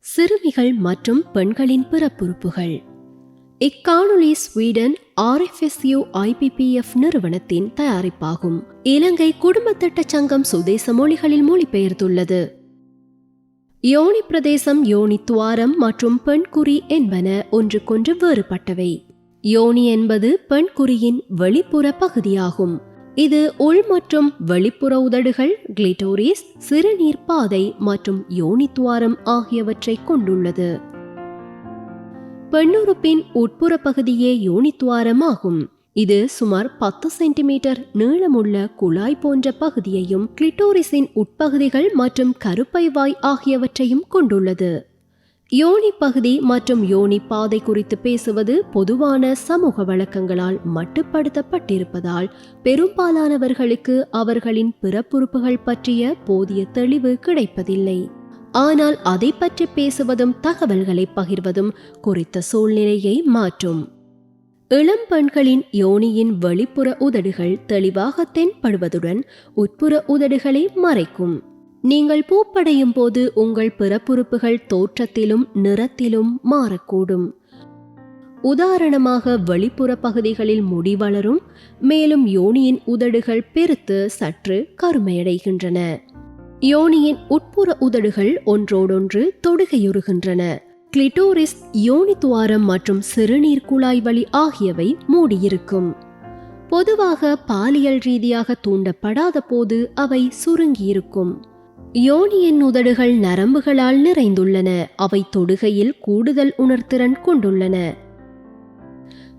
சிறுமிகள் மற்றும் பெண்களின் பிறப்புறுப்புகள். இக்காணொளி ஸ்வீடன் RFSU IPPF நிறுவனத்தின் தயாரிப்பாகும். இலங்கை குடும்ப திட்ட சங்கம் சுதேச மொழிகளில் மொழிபெயர்த்துள்ளது. யோனி பிரதேசம், யோனி துவாரம் மற்றும் பெண்குறி என்பன ஒன்றுக்கொன்று வேறுபட்டவை. யோனி என்பது பெண்குறியின் வெளிப்புற பகுதியாகும். இது உள் மற்றும் வெளிப்புற உதடுகள், கிளிட்டோரிஸ், சிறுநீர் பாதை மற்றும் யோனித்துவாரம் ஆகியவற்றை கொண்டுள்ளது. பெண்ணுறுப்பின் உட்புற பகுதியே யோனித்துவாரம் ஆகும். இது சுமார் 10 சென்டிமீட்டர் நீளமுள்ள குழாய் போன்ற பகுதியையும் கிளிட்டோரிஸின் உட்பகுதிகள் மற்றும் கருப்பை வாய் ஆகியவற்றையும் கொண்டுள்ளது. யோனி பகுதி மற்றும் யோனி பாதை குறித்து பேசுவது பொதுவான சமூக வழக்கங்களால் மட்டுப்படுத்தப்பட்டிருப்பதால் பெரும்பாலானவர்களுக்கு அவர்களின் பிறப்புறுப்புகள் பற்றிய போதிய தெளிவு கிடைப்பதில்லை. ஆனால் அதை பற்றி பேசுவதும் தகவல்களை பகிர்வதும் குறித்த சூழ்நிலையை மாற்றும். இளம் பெண்களின் யோனியின் வெளிப்புற உதடுகள் தெளிவாக தென்படுவதுடன் உட்புற உதடுகளை மறைக்கும். நீங்கள் பூப்படையும் போது உங்கள் பிறப்புறுப்புகள் தோற்றத்திலும் நிறத்திலும் மாறக்கூடும். உதாரணமாக, வெளிப்புற பகுதிகளில் முடி வளரும், மேலும் யோனியின் உதடுகள் பெருத்து சற்று கருமையடைகின்றன. யோனியின் உட்புற உதடுகள் ஒன்றோடொன்று தொடுகையுறுகின்றன. கிளிட்டோரிஸ், யோனி துவாரம் மற்றும் சிறுநீர் குழாய் வழி ஆகியவை மூடியிருக்கும். பொதுவாக பாலியல் ரீதியாக தூண்டப்படாத போது அவை சுருங்கியிருக்கும். யோனியின் உதடுகள் நரம்புகளால் நிறைந்துள்ளன. அவை தொடுகையில் கூடுதல் உணர்திறன் கொண்டுள்ளன.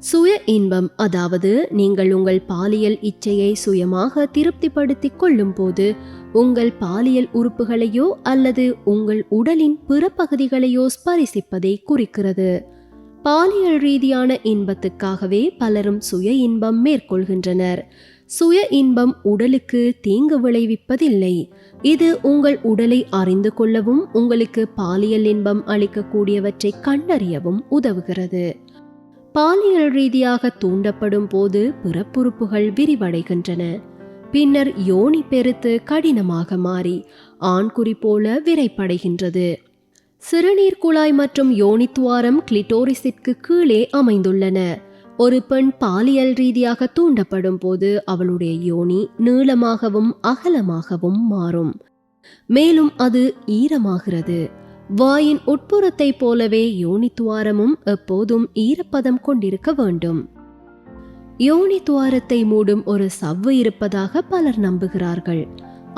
சுய இன்பம், அதாவது நீங்கள் உங்கள் பாலியல் இச்சையை சுயமாக திருப்திப்படுத்திக் கொள்ளும் போது உங்கள் பாலியல் உறுப்புகளையோ அல்லது உங்கள் உடலின் பிற பகுதிகளையோ ஸ்பரிசிப்பதை குறிக்கிறது. பாலியல் ரீதியான இன்பத்துக்காகவே பலரும் சுய இன்பம் மேற்கொள்கின்றனர். சுய இன்பம் உடலுக்கு தீங்கு விளைவிப்பதில்லை. இது உங்கள் உடலை அறிந்து கொள்ளவும் உங்களுக்கு பாலியல் இன்பம் அளிக்கக்கூடியவற்றை கண்டறியவும் உதவுகிறது. பாலியல் ரீதியாக தூண்டப்படும் போது பிறப்புறுப்புகள் விரிவடைகின்றன. பின்னர் யோனி பெருத்து கடினமாக மாறி ஆண்குறி போல விரைப்படைகின்றது. சிறுநீர் குழாய் மற்றும் யோனித்துவாரம் கிளிட்டோரிஸிற்கு கீழே அமைந்துள்ளன. ஒரு பெண் பாலியல் ரீதியாக தூண்டப்படும் போது அவளுடைய யோனி நீளமாகவும் அகலமாகவும் மாறும். மேலும் அது ஈரமாகிறது. வாயின் உட்புறத்தை போலவே யோனித்துவாரமும் எப்போதும் ஈரப்பதம் கொண்டிருக்க வேண்டும். யோனித்துவாரத்தை மூடும் ஒரு சவ்வு இருப்பதாக பலர் நம்புகிறார்கள்.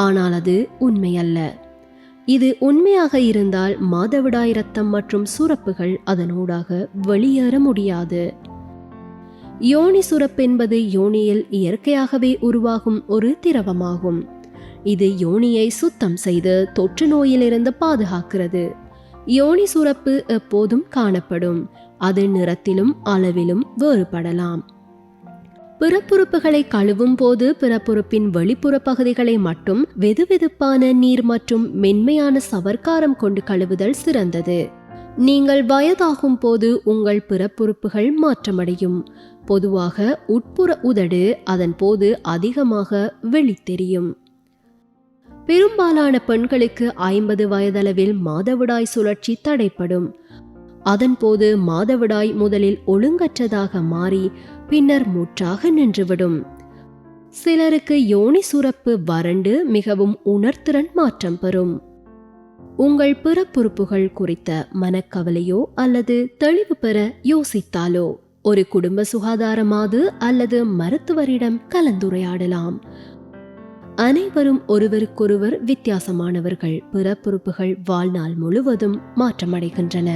ஆனால் அது உண்மையல்ல. இது உண்மையாக இருந்தால் மாதவிடாய் இரத்தம் மற்றும் சுரப்புகள் அதனூடாக வெளியேற முடியாது. யோனி சுரப்பு என்பது யோனியில் இயற்கையாகவே உருவாகும் ஒரு திரவமாகும். இது யோனியை சுத்தம் செய்து தொற்று நோயிலிருந்து பாதுகாக்கிறது. யோனி சுரப்பு எப்போதும் காணப்படும். அது நிறத்திலும் அளவிலும் வேறுபடலாம். பிறப்புறுப்புகளை கழுவும் போது பிறப்புறுப்பின் வெளிப்புற பகுதிகளை மட்டும் வெதுவெதுப்பான நீர் மற்றும் மென்மையான சவர்க்காரம் கொண்டு கழுவுதல் சிறந்தது. நீங்கள் வயதாகும் போது உங்கள் பிறப்புறுப்புகள் மாற்றமடையும். பொதுவாக உட்புற உதடு அதன் போது அதிகமாக வெளித்தெரியும். பெரும்பாலான பெண்களுக்கு 50 வயதளவில் மாதவிடாய் சுழற்சி தடைப்படும். அதன்போது மாதவிடாய் முதலில் ஒழுங்கற்றதாக மாறி பின்னர் முற்றாக நின்றுவிடும். சிலருக்கு யோனி சுரப்பு வறண்டு மிகவும் உணர்திறன் மாற்றம் பெறும். உங்கள் பிறப்புறுப்புகள் குறித்த மனக்கவலையோ அல்லது தெளிவு பெற யோசித்தாலோ ஒரு குடும்ப சுகாதாரமாது அல்லது மருத்துவரிடம் கலந்துரையாடலாம். அனைவரும் ஒருவருக்கொருவர் வித்தியாசமானவர்கள். பிறப்புறுப்புகள் வாழ்நாள் முழுவதும் மாற்றமடைகின்றன.